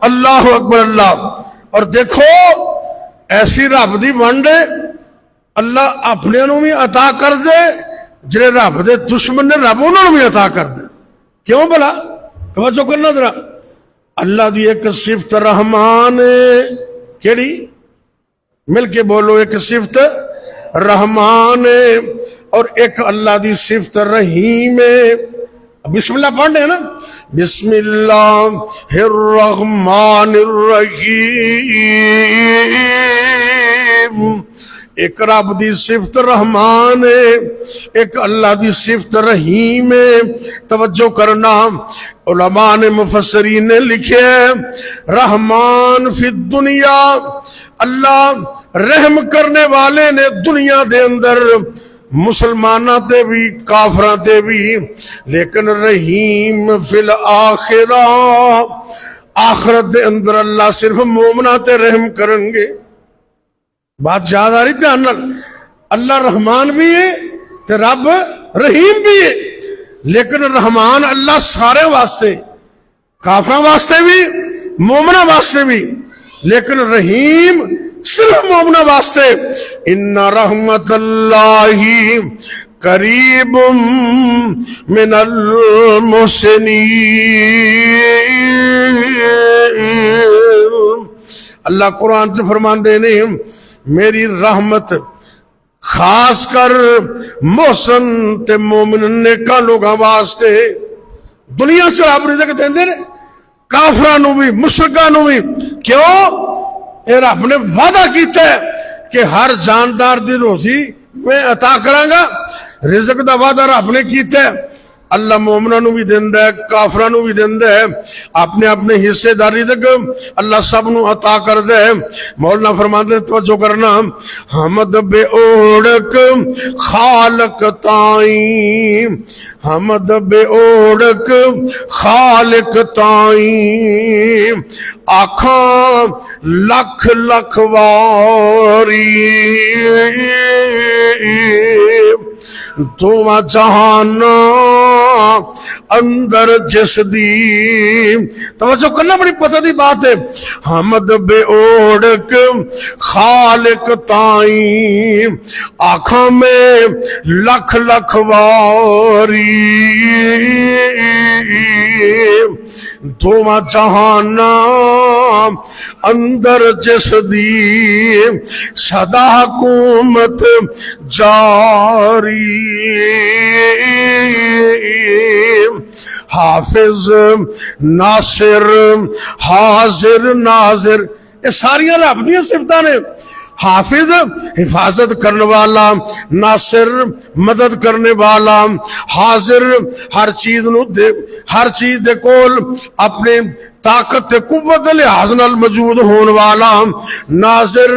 اللہ اکبر اللہ۔ اور دیکھو ایسی رب دی ونڈ اللہ اپنے نو بھی عطا کر دے، جنہیں رب دے دشمن نے رب انہوں بھی عطا کر دے۔ کیوں بھلا؟ توجہ کرنا ذرا۔ اللہ دی ایک صفت رحمان کیڑی؟ مل کے بولو، ایک صفت رحمان اور ایک اللہ دی صفت رحیم۔ بسم اللہ پڑھ لیں نا، بسم اللہ الرحمن الرحیم۔ ایک رب دی صفت رحمان ہے، ایک اللہ دی صفت رحیم ہے۔ توجہ کرنا، علماء نے مفسرین نے لکھے رحمان فی الدنیا، اللہ رحم کرنے والے نے دنیا دے اندر مسلمانہ تے بھی کافرہ تے بھی، لیکن رحیم فی الآخرہ، آخرت دے اندر اللہ صرف مومنہ تے رحم کریں گے۔ بات یاد آ رہی دھیان نال؟ اللہ رحمان بھی ہے تے رب رحیم بھی ہے، لیکن رحمان اللہ سارے واسطے، کافرہ واسطے بھی مومنہ واسطے بھی، لیکن رحیم صرف مومنہ واسطے۔ ان رحمت اللہ قریب من المحسنین۔ اللہ قرآن سے فرماندے نے میری رحمت خاص کر محسن تے مومن نیکاں لوگاں واسطے۔ دنیا چ رب رزق دیندے نے کافراں نو بھی مشرکاں نو بھی۔ کیوں؟ اے رب نے وعدہ کیتا ہے کہ ہر جاندار دی روزی میں عطا کراں گا۔ رزق دا وعدہ رب نے کیتا ہے، اللہ مومنہ نو بھی دیندہ ہے، کافرہ نو بھی دیندہ ہے، اپنے اپنے حصے دا رزق اللہ سب نو عطا کر دے۔ مولانا فرماتے ہیں توجہ کرنا، حمد بے اوڑک خالق تائیں، حمد بے اوڑک خالق تائیں، آنکھاں لکھ لکھ واری، دونوں جہان اندر جس دی۔ توجہ کرنا، بڑی پتہ دی بات ہے۔ حمد بے اوڑک خالق تائیں، آنکھوں میں لکھ لکھ واری، دونوں جہان اندر جس دی سدا حکومت جاری، حافظ ناصر حاضر ناظر، یہ ساریاں رب دیاں صفتاں نے۔ حافظ حفاظت کرنے والا، ناصر مدد کرنے والا، حاضر ہر چیز نو دے، ہر چیز دے کول اپنے طاقت تے قوت لحاظ نال موجود ہون والا، ناظر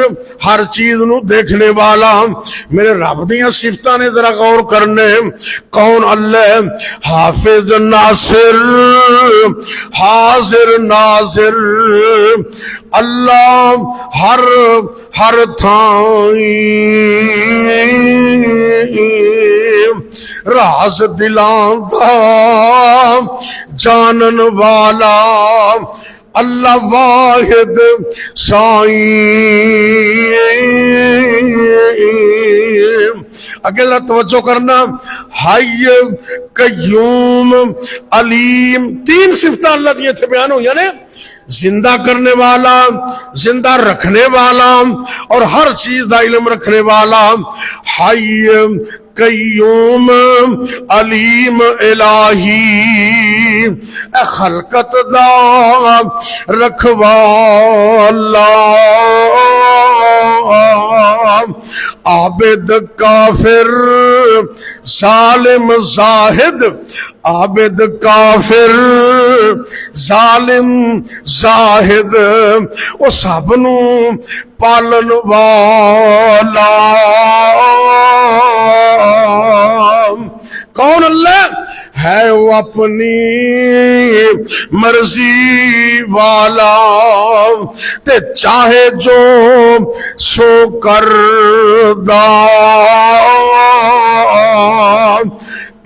ہر چیز نو دیکھنے والا۔ میرے رب دیاں صفتاں نے ذرا غور کرنے۔ کون؟ اللہ حافظ ناصر حاضر ناظر، اللہ ہر تھائیں راز دلاں دا جانن والا، اللہ واحد سائیں۔ اگے ذرا توجہ کرنا، حی قیوم علیم، تین صفتاں اللہ دی اتھے بیان ہوئی نے، زندہ کرنے والا، زندہ رکھنے والا اور ہر چیز دا علم رکھنے والا۔ حی قیوم علیم الہی، اے خلقت دا رکھوالا، عابد کافر ظالم زاہد، عابد کافر ظالم زاہد، وہ سب نو پالن والا۔ کون؟ اللہ ہے وہ اپنی مرضی والا، تے چاہے جو سو کر دا،